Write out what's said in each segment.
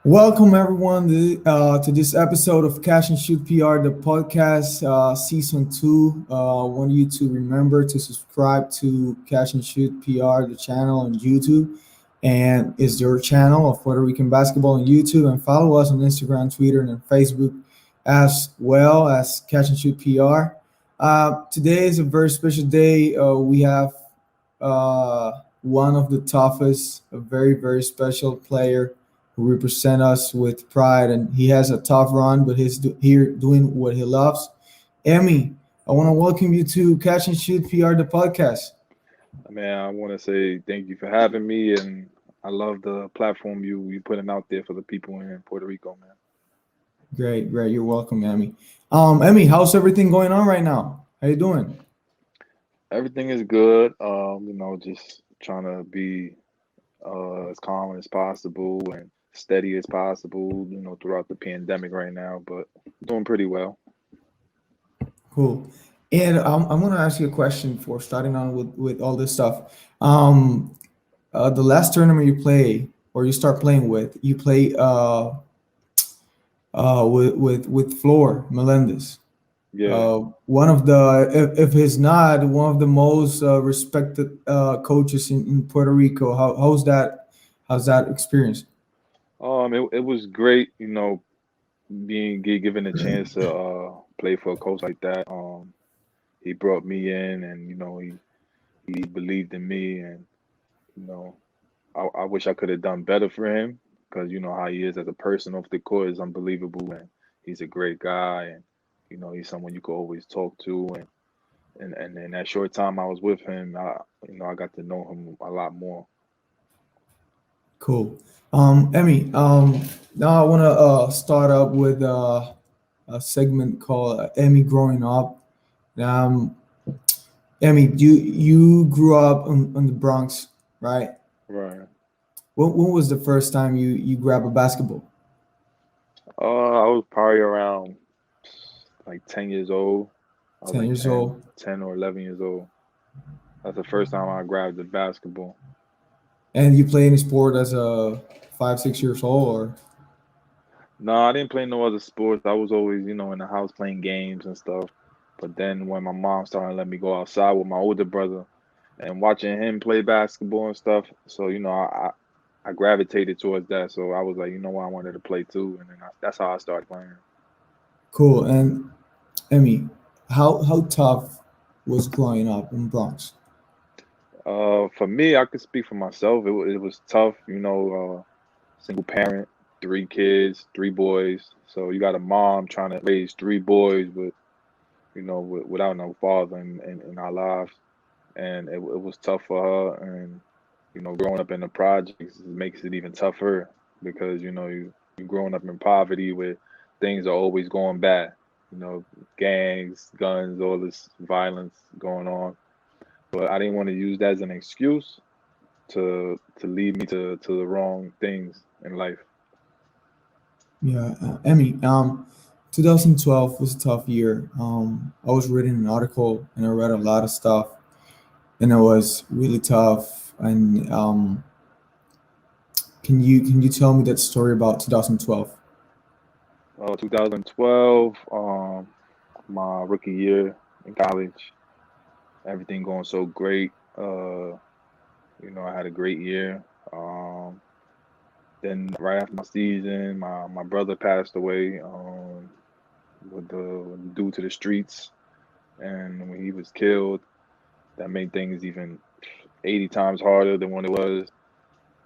Welcome everyone to this episode of Cash and Shoot PR, the podcast, season two. Want you to remember to subscribe to Cash and Shoot PR, the channel on YouTube, and is your channel of Puerto Rican basketball on YouTube, and follow us on Instagram, Twitter, and Facebook as well as Cash and Shoot PR. Today is a very special day. We have one of the toughest, a very special player who represent us with pride. And he has a tough run, but here doing what he loves. Emmy, I want to welcome you to Catch and Shoot PR, the podcast. Man, I want to say thank you for having me, and I love the platform you putting out there for the people in Puerto Rico, man. Great. You're welcome, Emmy. Emmy, how's everything going on right now? How you doing? Everything is good. Just trying to be as calm as possible and steady as possible. Throughout the pandemic right now, but doing pretty well. Cool. And I'm going to ask you a question for starting on with all this stuff. Um, the last tournament you play or you start playing with, you play with Flor Melendez. Yeah. One of the, if he's not one of the most respected coaches in Puerto Rico. How's that experience? It was great. Given a chance to play for a coach like that. He brought me in, and he believed in me, and you know. I wish I could have done better for him because you know how he is as a person off the court is unbelievable, and he's a great guy, and he's someone you could always talk to, and in that short time I was with him, I got to know him a lot more. Cool. Emmy, now I want to start up with a segment called Emmy Growing Up. Um, Emmy, you grew up in the Bronx, right? Right. When was the first time you grabbed a basketball? I was probably around like 10 years old. I was 10 like years old. 10 or 11 years old. That's the first time I grabbed the basketball. And you play any sport as a 5, 6 years old, or No, I didn't play no other sports. I was always, in the house playing games and stuff. But then when my mom started letting me go outside with my older brother and watching him play basketball and stuff, so I gravitated towards that. So I was like, what, I wanted to play too, and then that's how I started playing. cool. And Emmy, how tough was growing up in Bronx? For me, I could speak for myself. It was tough, single parent, three kids, three boys. So you got a mom trying to raise three boys without no father in our lives, and it was tough for her. And growing up in the projects makes it even tougher because you growing up in poverty where things are always going bad. Gangs, guns, all this violence going on. But I didn't want to use that as an excuse to lead me to the wrong things in life. Yeah, Emmy. 2012 was a tough year. I was reading an article and I read a lot of stuff, and it was really tough. And can you tell me that story about 2012? 2012, my rookie year in college, everything going so great. I had a great year. Then right after my season, my brother passed away due to the streets, and when he was killed, that made things even 80 times harder than what it was.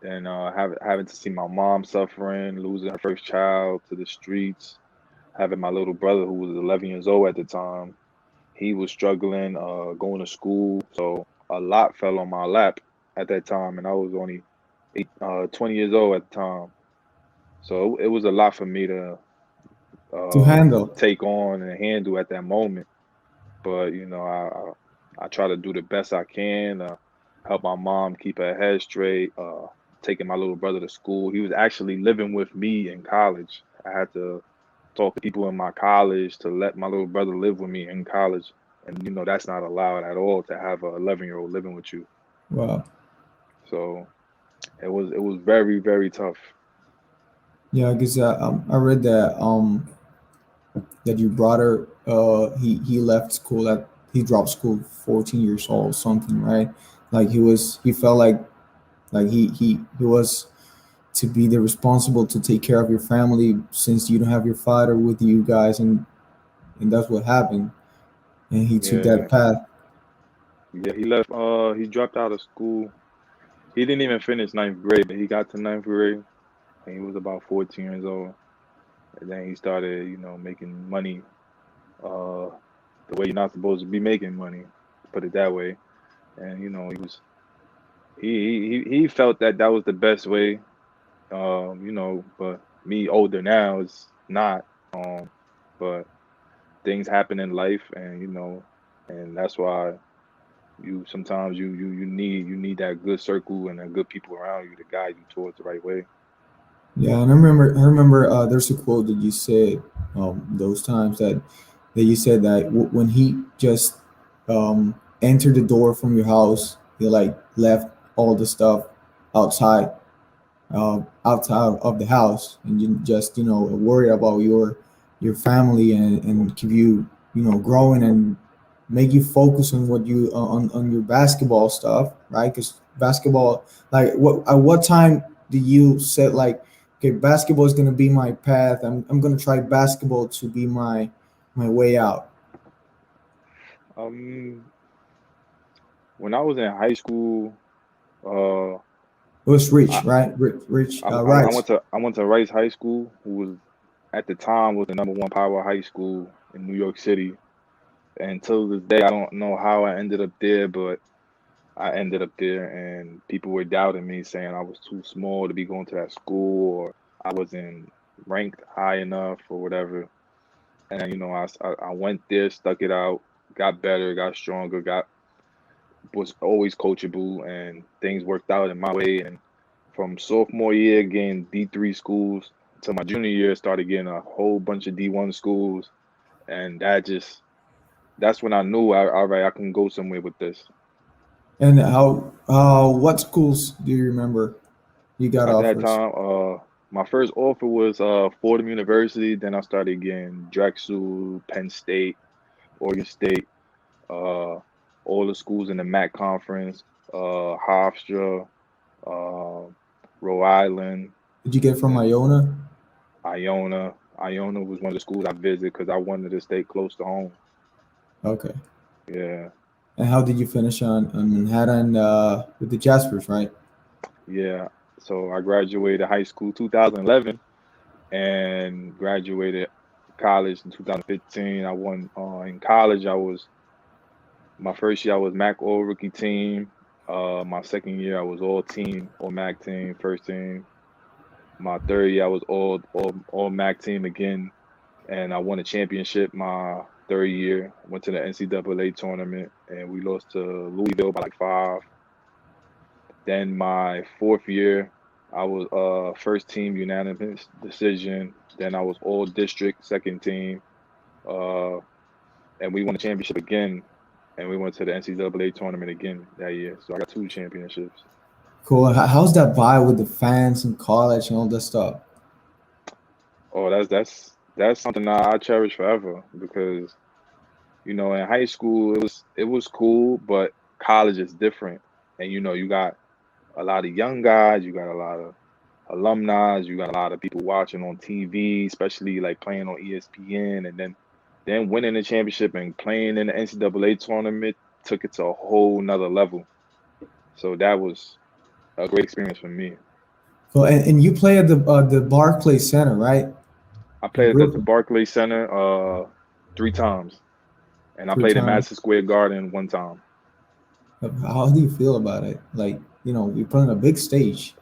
Then having to see my mom suffering, losing her first child to the streets, having my little brother who was 11 years old at the time, he was struggling, going to school, so a lot fell on my lap at that time, and I was only 20 years old at the time. So it was a lot for me to To uh, handle. take on and handle at that moment. But I try to do the best I can, help my mom keep her head straight, taking my little brother to school. He was actually living with me in college. I had to talk to people in my college to let my little brother live with me in college, and that's not allowed at all to have a 11-year-old living with you. Wow. So it was very tough. Yeah, because I read that that your brother he left school at he dropped school 14 years old something, right? Like he felt like he was to be the responsible to take care of your family since you don't have your father with you guys, and that's what happened, and he took that Yeah, path. yeah. He left. He dropped out of school. He didn't even finish ninth grade, but he got to ninth grade, and he was about 14 years old. And then he started, making money. Uh, the way you're not supposed to be making money, put it that way. And he felt that that was the best way. But me older now is not. But things happen in life, and and that's why you sometimes you need that good circle and that good people around you to guide you towards the right way. Yeah, and I remember there's a quote that you said those times that you said that when he just entered the door from your house, he like left all the stuff outside outside of the house, and you just worry about your family, and keep you growing, and make you focus on what you on your basketball stuff, right? Because basketball, like what time do you set like, okay, basketball is going to be my path, I'm going to try basketball to be my way out? Um, when I was in high school, uh, It was I Rich, right? Rich, I Rice. went to Rice High School, who was at the time was the number one power high school in New York City. And till this day, I don't know how I ended up there, but I ended up there, and people were doubting me, saying I was too small to be going to that school, or I wasn't ranked high enough, or whatever. And I went there, stuck it out, got better, got stronger, got was always coachable, and things worked out in my way. And from sophomore year, getting D3 schools to my junior year, started getting a whole bunch of D1 schools, and that's when I knew, all right, I can go somewhere with this. And how what schools do you remember you got At that offers? time, my first offer was Fordham University. Then I started getting Drexel, Penn State, Oregon State, uh, all the schools in the MAC conference, Hofstra, uh, Rhode Island, Did you get from and Iona? Iona. Iona was one of the schools I visited because I wanted to stay close to home. Okay. Yeah, And how did you finish on Manhattan with the Jaspers, right? yeah. So I graduated high school 2011 and graduated college in 2015. I won in college. I was My first year I was MAC All Rookie Team. My second year I was All Team, All MAC Team, first team. My third year I was All MAC Team again, and I won a championship my third year. Went to the NCAA tournament, and we lost to Louisville by like five. Then my fourth year, I was first team unanimous decision. Then I was All District second team, uh, and we won the championship again. And we went to the NCAA tournament again that year. So I got two championships. Cool. And how's that vibe with the fans in college and all that stuff? Oh, that's something I cherish forever because in high school it was cool, but college is different. And you got a lot of young guys, you got a lot of alumni, you got a lot of people watching on TV, especially like playing on ESPN, and then winning the championship and playing in the NCAA tournament took it to a whole nother level. So that was a great experience for me. Cool. And you play at the Barclays Center, right? I In played at the Brooklyn, Barclays Center three times, and I three played in times. Madison Square Garden one time. How do you feel about it? Like, you're playing a big stage,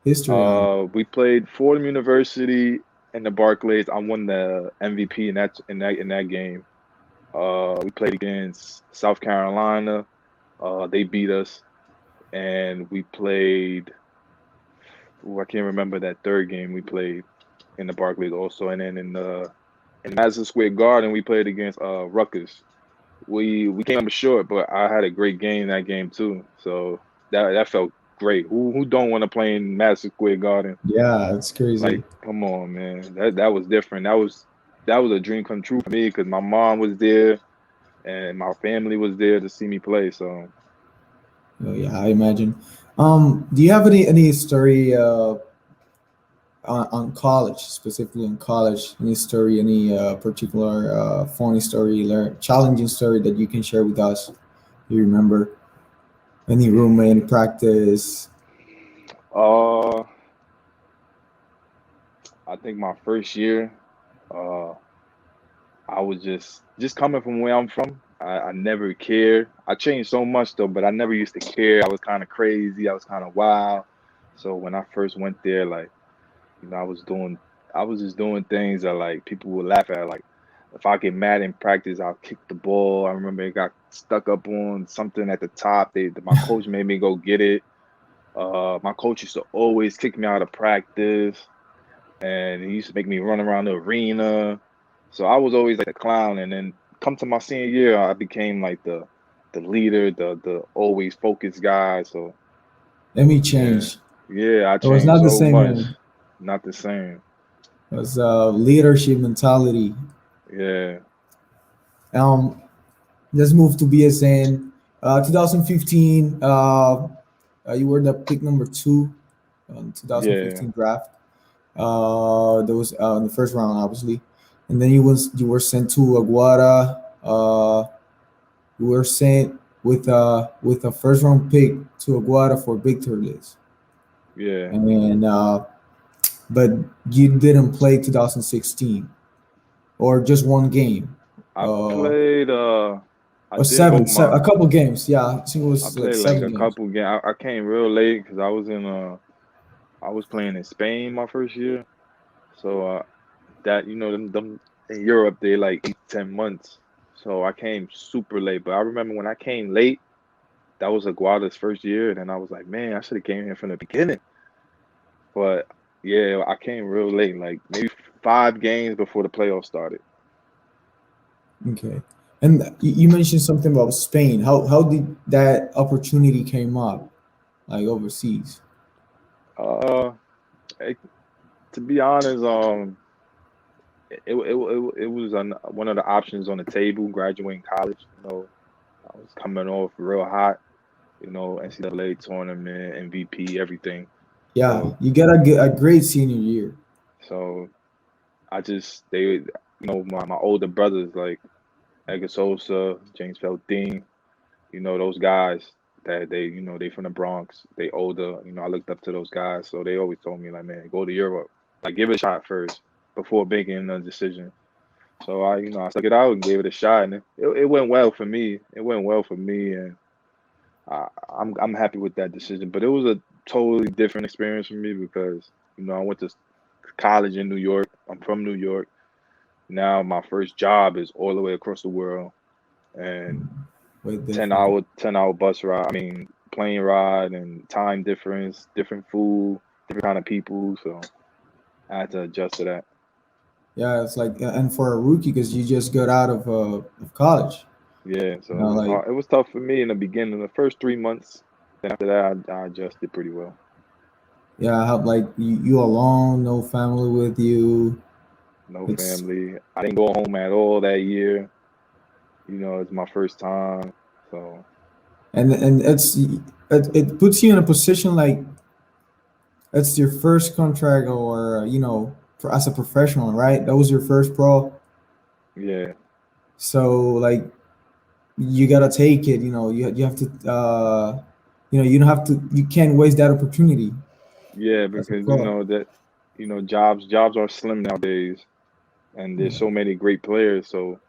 history on it. We played Fordham University and the Barclays. I won the MVP in that game. We played against South Carolina. They beat us, and we played. Ooh, I can't remember that third game we played in the Barclays also, and then in Madison Square Garden we played against Rutgers. We came up short, but I had a great game that game too. So that felt great. Who don't want to play in Madison Square Garden? Yeah, it's Like, crazy. come on, man. That was different. That was a dream come true for me because my mom was there and my family was there to see me play. So, Oh, yeah, I imagine. Do you have any story on college, specifically on college? Any story, any particular funny story, challenging story that you can share with us? You remember any roommate, any practice? uh, I think my first year, uh, I was just coming from where I'm from. I never cared. I changed so much though, but I never used to care. I was kind of crazy. I was kind of wild. So when I first went there, like, I was just doing things that like people would laugh at. Like if I get mad in practice, I'll kick the ball. I remember it got stuck up on something at the top. My coach made me go get it. My coach used to always kick me out of practice, and he used to make me run around the arena. So I was always like a clown. And then come to my senior year, I became like the leader, the always focused guy. So Emmy yeah, changed. yeah, I It was changed not the so same much. Emmy. Not the same. It was leadership mentality. Yeah, Um, let's move to BSN. 2015. You were the pick number two on yeah, 2015 draft. That was in the first round, obviously, and then you were sent to Aguada. You were sent with a first round pick to Aguada for Victor list, yeah. and but you didn't play 2016 or just one game. I Uh, played. I or did go a my. couple games. Yeah, I think it I was like played like seven a games. couple games. I came real late because I was in. I was playing in Spain my first year. So that them in Europe they like 8 10 months. So I came super late. But I remember when I came late, that was Aguada's first year, and then I was like, man, I should have came here from the beginning. But yeah, I came real late, like maybe 5 games before the playoffs started. Okay. And you mentioned something about Spain. How did that opportunity came up, like overseas? Uh, it, to be honest, it was one of the options on the table. Graduating college, I was coming off real hot. NCAA tournament, MVP, everything. Yeah, So you got a great senior year. so I just my older brothers like Edgar Sosa, James Feldean, those guys that they from the Bronx, they older. I looked up to those guys, so they always told me like, man, go to Europe, like give it a shot first before making a decision. So I stuck it out and gave it a shot, and it went well for me. It went well for me, and I'm happy with that decision. But it was a totally different experience for me because I went to college in New York. I'm from New York. Now my first job is all the way across the world, and Way ten different. hour 10 hour bus ride. I mean plane ride and time difference, different food, different kind of people. So I had to adjust to that. Yeah, it's like and for a rookie because you just got out of college. Yeah, so You it know, was like hard. It was tough for me in the beginning, the first 3 months. Then after that, I adjusted pretty well. yeah, how like you alone, no family with you. No It's family. I didn't go home at all that year. It's my first time. So and it puts you in a position like it's your first contract or as a professional, right? That was your first pro, yeah, so like you gotta take it. You have to you don't have to, you can't waste that opportunity yeah, as a because pro. that jobs are slim nowadays, and there's Yeah, so many great players. So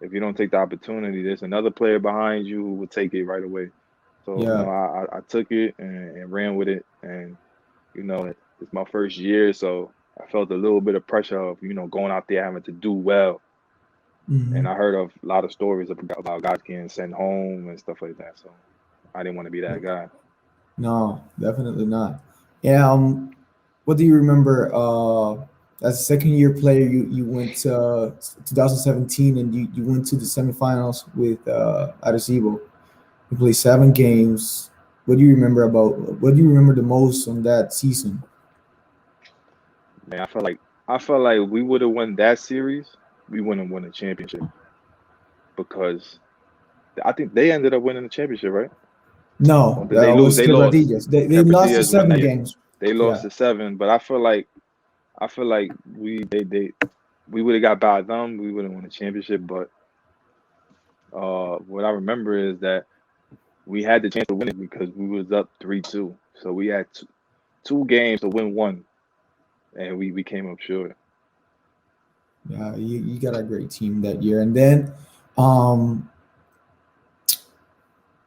if you don't take the opportunity, there's another player behind you who will take it right away. So yeah. I took it and ran with it, and it's my first year, so I felt a little bit of pressure of going out there having to do well. Hmm. And I heard of a lot of stories about guys getting sent home and stuff like that. So I didn't want to be that guy. No, definitely not. Yeah. What do you remember? As a second year player, you went to 2017 and you went to the semifinals with Arecibo. You played 7 games. What do you remember about? What do you remember the most on that season? Man, I felt like we would have won that series. We wouldn't won the championship because I think they ended up winning the championship, right? Or No, did that they lose? was They lost. Quebradillas. They lost the Quebradillas won seven that year. games. They lost Yeah, to seven, but I feel like we would have got by them. We would have won the championship. But what I remember is that we had the chance to win it because we was up 3-2. So we had two games to win one, and we came up short. yeah. You got a great team that year, and then, um,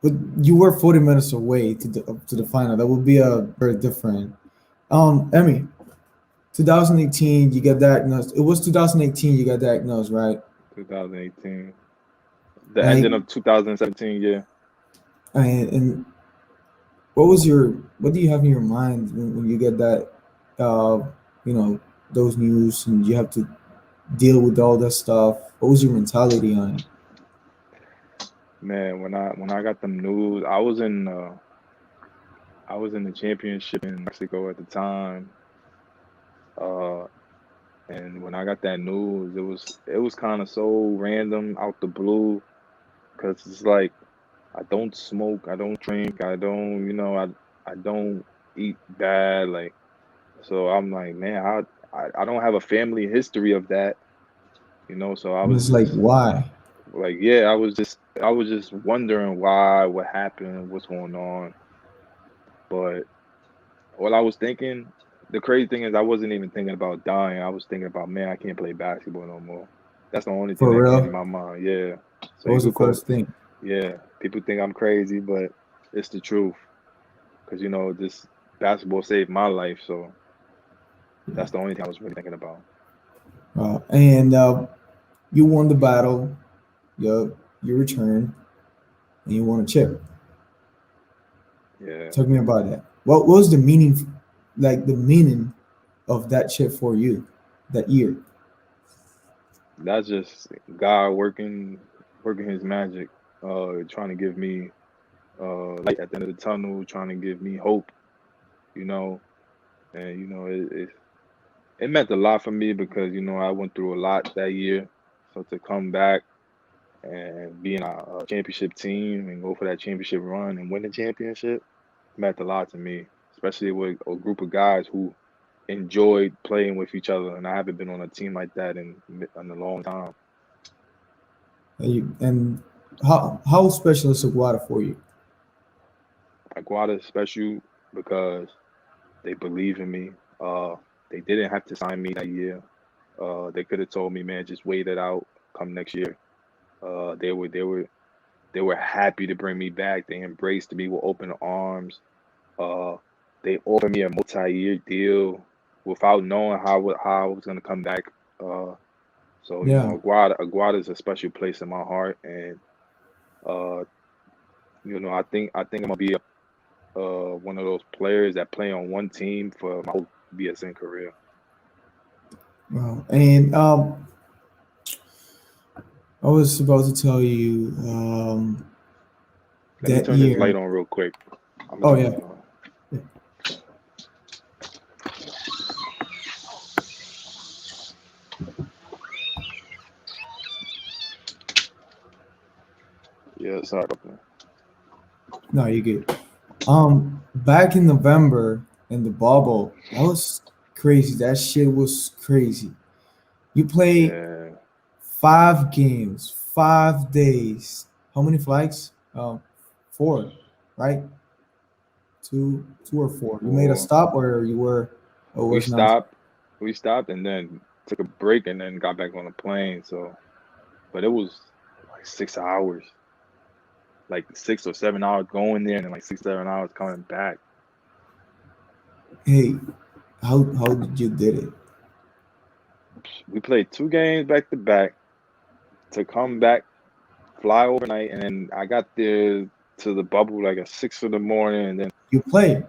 but you were 40 minutes away to the final. That would be a very different. Emmy, 2018, you got diagnosed. It was 2018 you got diagnosed, right? 2018, the Like, ending of 2017. Yeah, and what do you have in your mind when you get that, uh, you know, those news and you have to deal with all that stuff? What was your mentality on it? man. When I got them news, I was in the championship in Mexico at the time. Uh, and when I got that news, it was kind of so random out the blue because it's like I don't smoke, I don't drink, I don't eat bad. Like, so I'm like, man, I don't have a family history of that. So I And was it's like, just why? like, yeah, I was just wondering why, what happened, what's going on. But what I was thinking, the crazy thing is I wasn't even thinking about dying. I was thinking about, man, I can't play basketball no more. That's the only thing For that came to real? my mind. Yeah. So What you was the could call, first thing? yeah, people think I'm crazy, but it's the truth. Because, this basketball saved my life. So Yeah. that's the only thing I was really thinking about. And you won the battle. You returned and you won a chip. Yeah. Talk me about that. What was the meaning, like the meaning of that chip for you that year? That's just God working his magic, trying to give me light at the end of the tunnel, trying to give me hope, you know. And, it meant a lot for me because, I went through a lot that year. So to come back and be in a championship team and go for that championship run and win the championship meant a lot to me, especially with a group of guys who enjoyed playing with each other. And I haven't been on a team like that in a long time. And how special is Aguada for you? Aguada is special because they believe in me. They didn't have to sign me that year. They could have told me, man, just wait it out. Come next year. They were happy to bring me back. They embraced me with open arms. Uh, they offered me a multi-year deal without knowing how I was gonna come back. Uh, so Yeah. Aguada is a special place in my heart, and uh, I think I'm gonna be one of those players that play on one team for my whole BSN career. Wow. And I was about to tell you Let me that turn this year. light on real quick. I'm gonna Oh turn the yeah. light on. Yeah. Yeah, sorry about that. No, you good. Back in November in the bubble, that was crazy. That shit was crazy. You played Yeah, 5 games, 5 days. How many flights? Four, right? Two or four. You made a for stop, or you were, or we was not. stopped, we stopped, and then took a break, and then got back on the plane. So, but it was like 6 hours, like 6 or 7 hours going there, and then like 6 7 hours coming back. Hey, how did you did it? We played 2 games back to back to come back, fly overnight, and then I got there to the bubble like at 6 in the morning, and then You played.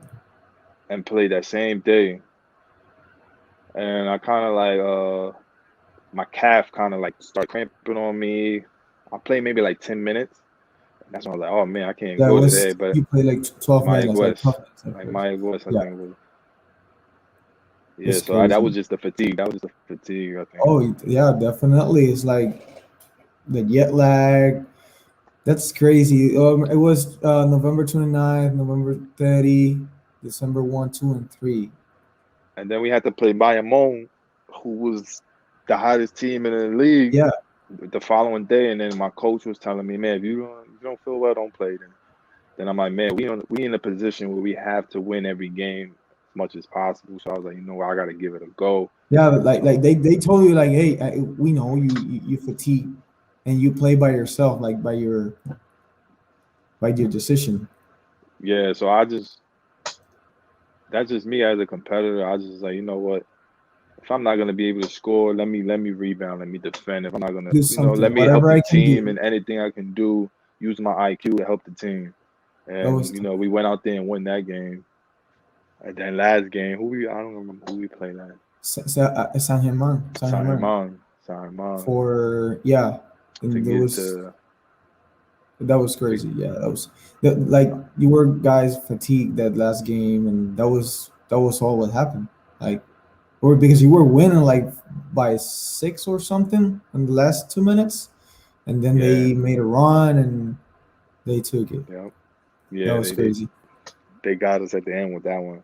and played that same day. And I kind of like my calf kind of like started cramping on me. I played maybe like 10 minutes, That's when I was like, oh man, I can't That go was today. But you play like 12 Mike minutes, like West, 12 minutes at like first. Mike West, I Yeah, think it was. Yeah, it's so that crazy. was just the fatigue. That was just the fatigue, I think. Oh yeah, definitely. It's like the jet lag. That's crazy. It was November 29th, November 30, December 1, 2, and 3. And then we had to play Bayamon, who was the hottest team in the league Yeah, the following day. And then my coach was telling me, man, if you don't feel well, don't play. Then I'm like, man, we in a position where we have to win every game as much as possible. So I was like, you know what, I got to give it a go. yeah. Like Um, they told you like, hey, we know you fatigue, and you play by yourself, like by your decision. yeah, so that's just me as a competitor. I just like, you know what, if I'm not gonna be able to score, let me rebound, let me defend. If I'm not gonna, Do let something, me help whatever the I can team do. and anything I can do, use my IQ to help the team. That was And we went out there and won that game. And then last game, I don't remember who we played at. San Germain, San Saint Germain. Germain, Saint Germain For yeah, to and there get was to, that was to crazy. Yeah, that was like you were guys fatigued that last game, and that was all what happened. Like, or because you were winning like by 6 or something in the last 2 minutes, and then yeah, they made a run and they took it. yeah, That yeah. was crazy. They got us at the end with that one.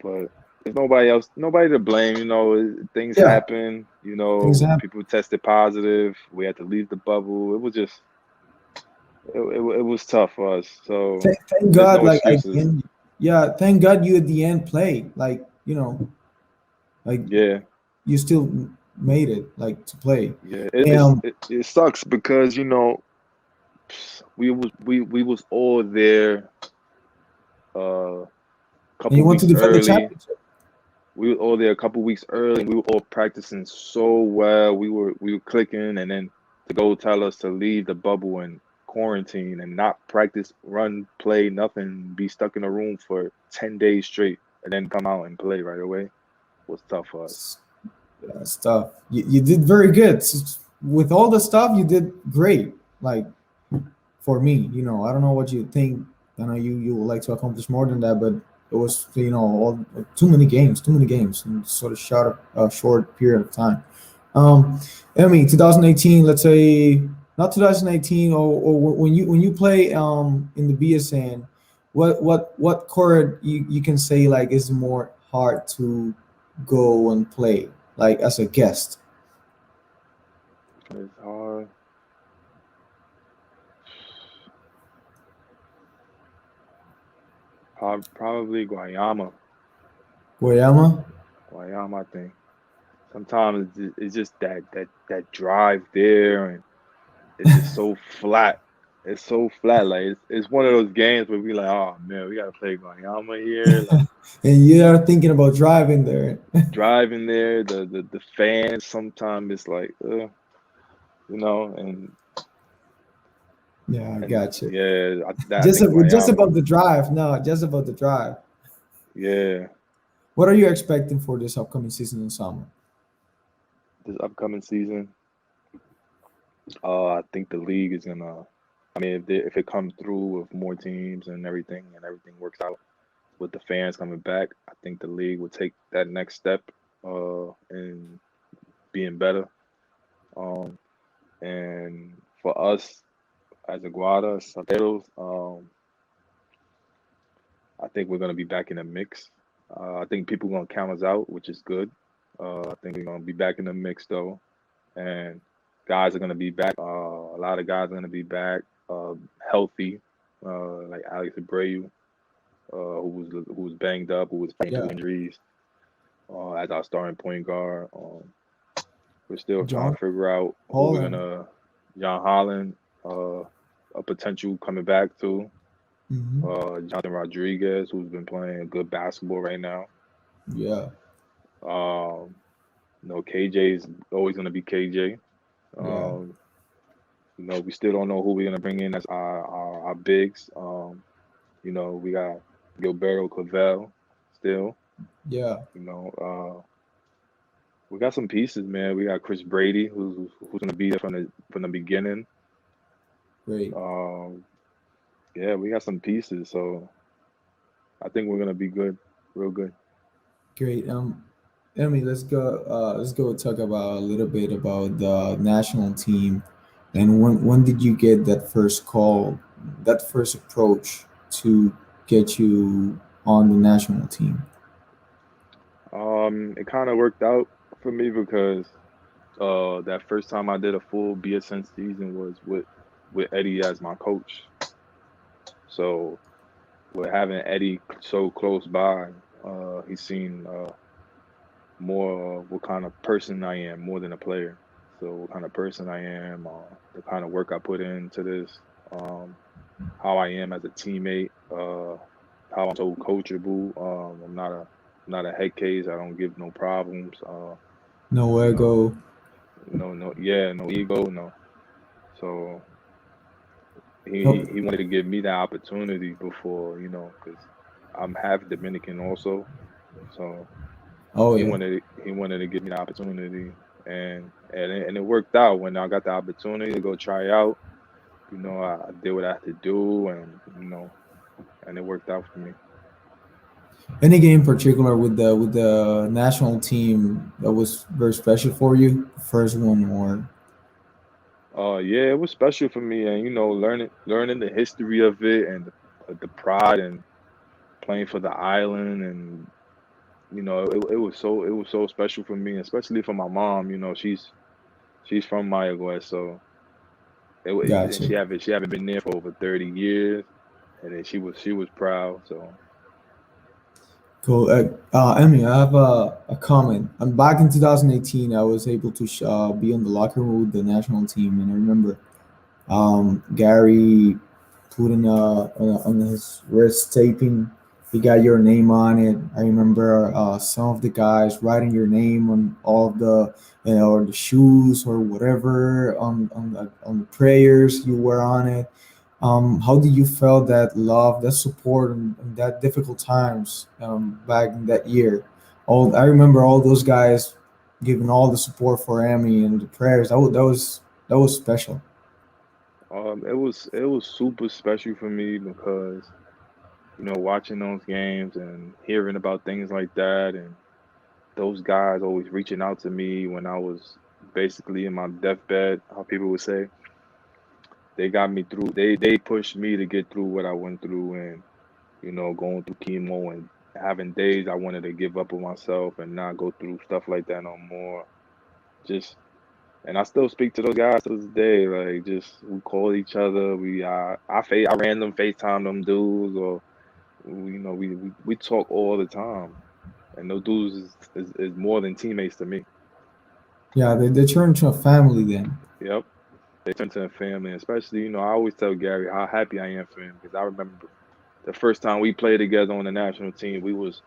But there's nobody to blame. Things Yeah, happen. things happen. People tested positive. We had to leave the bubble. It was just, it was tough for us. So Thank there's God, no like at the excuses. end, yeah, thank God you at the end play. Like like Yeah, you still made it like to play. yeah. Um, It sucks because we was all there a and couple you want to weeks defend the early. championship. We were all there a couple weeks early, and we were all practicing so well. We were clicking, and then to go tell us to leave the bubble and quarantine and not practice, run, play, nothing, be stuck in a room for 10 days straight, and then come out and play right away was tough for us. Stuff. You did very good. With all the stuff, you did great. Like for me, I don't know what you think. I know you would like to accomplish more than that, but it was all too many games in sort of short period of time. Um, Emmy, 2018. Let's say not 2018, or when you play in the BSN, what chord you can say like is more hard to go and play like as a guest. It's hard. Probably Guayama. Guayama? Guayama, I think. Sometimes it's just that drive there, and it's just so flat. It's so flat. Like it's one of those games where we like, oh man, we gotta play Guayama here. Like And you are thinking about driving there. driving there, the fans sometimes it's like, and Yeah, I and got you. yeah, I think Just Guayama. about the drive. No, just about the drive. Yeah, What are you expecting for this upcoming season in summer? this upcoming season, I think the league is gonna. I mean, if it comes through with more teams and everything works out with the fans coming back, I think the league will take that next step in being better. Um, and for us as Aguada, Santeros, I think we're going to be back in the mix. I think people are going to count us out, which is good. I think we're going to be back in the mix though, and guys are going to be back. A lot of guys are going to be back healthy, like Alex Abreu, who was banged up, who was fighting through Yeah, injuries as our starting point guard. We're still trying John to figure out who we're Holland. gonna. John Holland, a potential coming back to. Hmm. Jonathan Rodriguez, who's been playing good basketball right now. Yeah, Um, KJ is always gonna be KJ. yeah, Um, we still don't know who we're gonna bring in as our bigs. We got Gilberto Clavel still. yeah. You know, we got some pieces, man. We got Chris Brady, who's gonna be there from the beginning. Great, Um, yeah, we got some pieces, so I think we're gonna be good, real good. great. Emmy, let's go. Let's go talk about a little bit about the national team, and when did you get that first call, that first approach to get you on the national team? It kind of worked out for me because that first time I did a full BSN season was with Eddie as my coach. So with having Eddie so close by, he's seen more what kind of person I am more than a player. So what kind of person I am, the kind of work I put into this, how I am as a teammate, how I'm so coachable. I'm not a head case. I don't give no problems. No You know, ego. no, yeah, no ego, no. So he Oh, he, he wanted to give me that opportunity before, because I'm half Dominican also. So oh he yeah. wanted to give me the opportunity, and it worked out when I got the opportunity to go try out. I did what I had to do, and it worked out for me. Any game in particular with the national team that was very special for you? The first one, or Yeah, it was special for me, and learning the history of it and the pride and playing for the island, and it was so special for me, especially for my mom. She's from Mayagüez, so and gotcha. she haven't been there for over 30 years, and then she was proud. So Cool. Emmy, I have a comment. Back in 2018, I was able to be on the locker room with the national team, and I remember Gary putting on his wrist taping. He got your name on it. I remember some of the guys writing your name on all of the or the shoes or whatever on the prayers you were on it. How did you feel that love, that support, and that difficult times back in that year? All I remember all those guys giving all the support for Amy and the prayers. That was special. it was super special for me because watching those games and hearing about things like that, and those guys always reaching out to me when I was basically in my deathbed, how people would say. They got me through. They pushed me to get through what I went through, and going through chemo and having days I wanted to give up on myself and not go through stuff like that no more. Just and I still speak to those guys to this day. Like, just we call each other. I random FaceTime them dudes, or we talk all the time. And those dudes is more than teammates to me. Yeah, they turned into a family then. Yep. They turn to a family, especially, I always tell Gary how happy I am for him because I remember the first time we played together on the national team, we was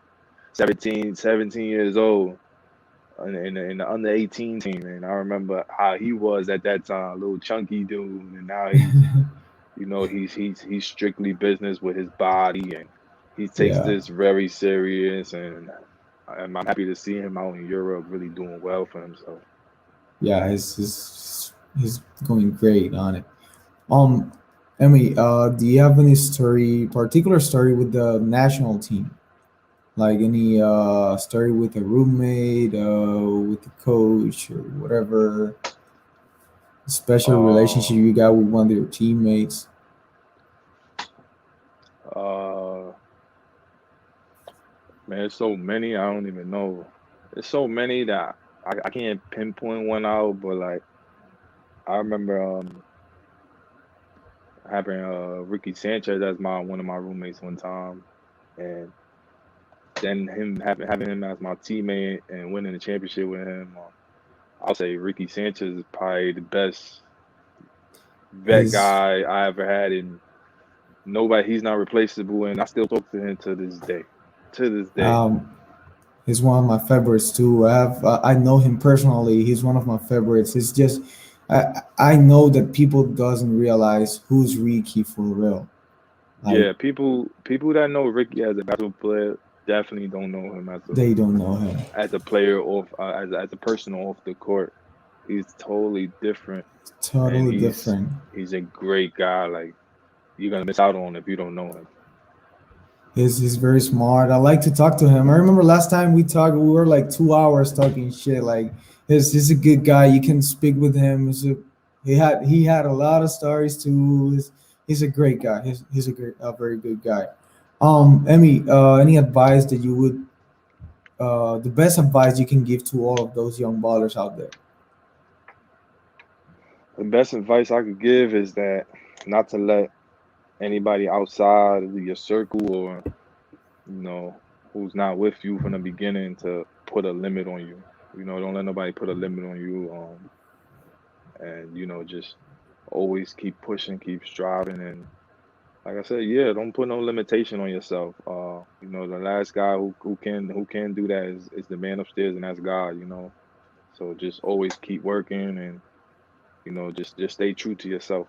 17 years old in the under 18 team, and I remember how he was at that time, a little chunky dude, and now he's strictly business with his body, and he takes Yeah, this very serious, and I'm happy to see him out in Europe really doing well for himself. yeah, he's going great on it. Um, Emmy, do you have any particular story with the national team? Like any story with a roommate, with the coach, or whatever special relationship Uh, you got with one of your teammates? uh, Man, there's so many I don't even know. There's so many that I can't pinpoint one out, but like I remember having Ricky Sanchez as my one of my roommates one time, and then him having him as my teammate and winning the championship with him. I'll say Ricky Sanchez is probably the best vet He's guy I ever had, and nobody he's not replaceable, and I still talk to him to this day. To this day. um, he's one of my favorites too. I know him personally. He's one of my favorites. It's just I know that people doesn't realize who's Ricky for real. Like Yeah, people that know Ricky as a basketball player definitely don't know him as a they don't know him. as a player off as a person off the court. He's totally different. and Totally different. he's a great guy. Like you're gonna miss out on if you don't know him. He's very smart. I like to talk to him. I remember last time we talked, we were like 2 hours talking shit. Like he's a good guy. You can speak with him. He had a lot of stories too. He's a great guy. He's a very good guy. Emmy, any advice that you would the best advice you can give to all of those young ballers out there? The best advice I could give is that not to let anybody outside of your circle or you know who's not with you from the beginning to put a limit on you. Don't let nobody put a limit on you. And just always keep pushing, keep striving, and like I said, yeah, don't put no limitation on yourself. The last guy who can do that is the man upstairs, and that's God. So just always keep working, and just stay true to yourself.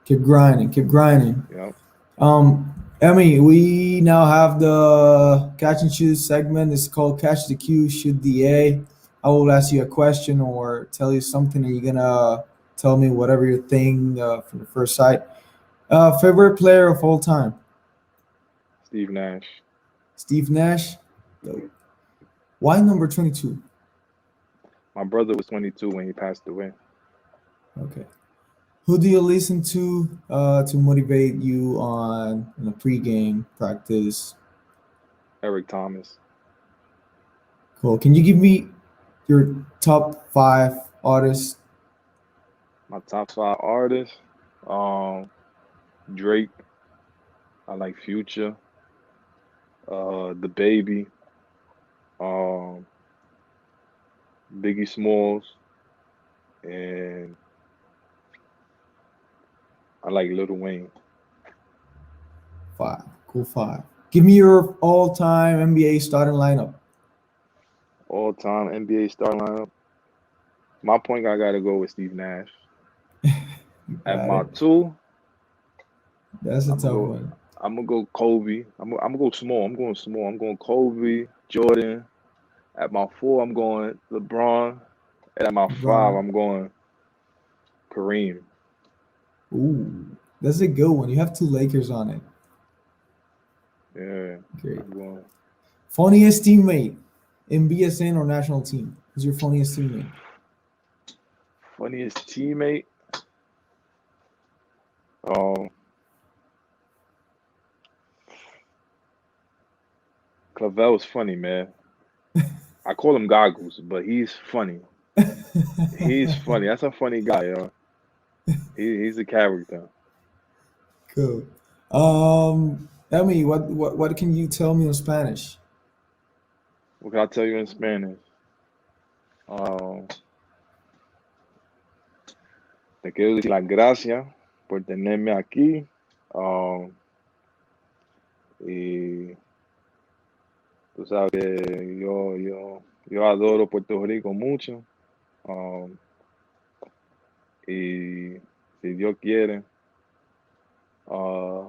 Keep grinding. Keep grinding. Yeah. Emmy, we now have the catch and shoot segment. It's called Catch the Q, Shoot the A. I will ask you a question or tell you something, and you're gonna tell me whatever you think from the first sight. Favorite player of all time? Steve Nash. Steve Nash. Dope. Why number 22? My brother was 22 when he passed away. Okay. Who do you listen to motivate you on in a pregame practice? Eric Thomas. Cool. Can you give me your top five artists? My top five artists. Um, Drake. I like Future. The Baby. Um, Biggie Smalls, and I like Lil Wayne. Five. Cool five. Give me your all-time NBA starting lineup. All time NBA starting lineup. My point guard got to go with Steve Nash. You At got my it. two, That's a I'm gonna tough go. one. I'm gonna go Kobe. I'm gonna go small. I'm going small. I'm going Kobe, Jordan. At my four, I'm going LeBron. And at my five, LeBron. I'm going Kareem. Ooh, that's a good one. You have two Lakers on it. Yeah, Great. I'm going. Funniest teammate in BSN or national team? Who's your funniest teammate? Funniest teammate. Um, Clavel's funny, man. I call him Goggles, but he's funny. He's funny. That's a funny guy, yo. He's a character. Cool. Tell me what can you tell me in Spanish? What can I tell you in Spanish? Um, Te quiero decir las gracias por tenerme aquí. Um, y tú sabes que yo adoro Puerto Rico mucho. Um, y si Dios quiere, uh,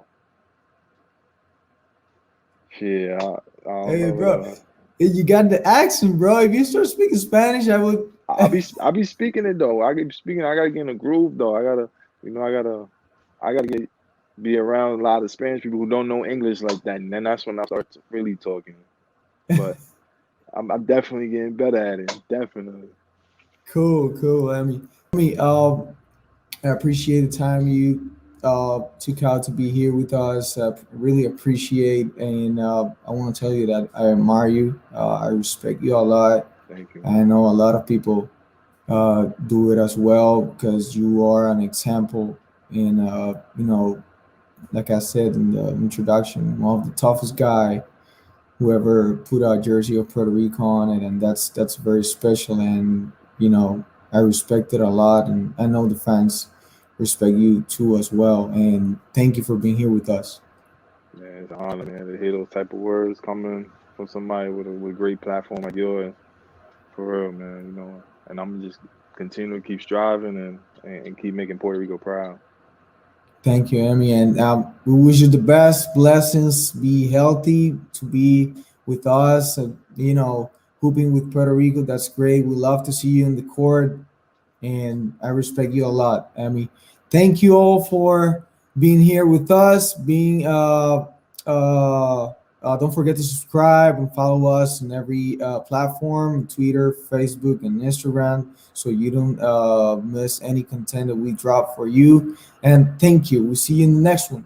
shit, I don't Hey, know. bro, you got the accent, bro. If you start speaking Spanish, I would. I'll be speaking it though. I keep speaking. I gotta get in a groove though. I gotta be around a lot of Spanish people who don't know English like that, and then that's when I start really talking. But I'm definitely getting better at it. Definitely. Cool, cool. I appreciate the time you took out to be here with us. Really appreciate, and I want to tell you that I admire you. I respect you a lot. Thank you. I know a lot of people do it as well because you are an example. And like I said in the introduction, one of the toughest guy whoever put a jersey of Puerto Rico on it, and that's very special. And I respect it a lot, and I know the fans respect you too as well. And thank you for being here with us. Man, it's an honor, man, to hear those type of words coming from somebody with a great platform like yours. For real, man. And I'm just continue to keep striving and keep making Puerto Rico proud. Thank you, Emmy, and we wish you the best blessings. Be healthy to be with us. Hooping with Puerto Rico. That's great. We love to see you in the court. and I respect you a lot, Emmy. Thank you all for being here with us. Don't forget to subscribe and follow us on every platform: Twitter, Facebook, and Instagram, so you don't miss any content that we drop for you. And thank you. We'll see you in the next one.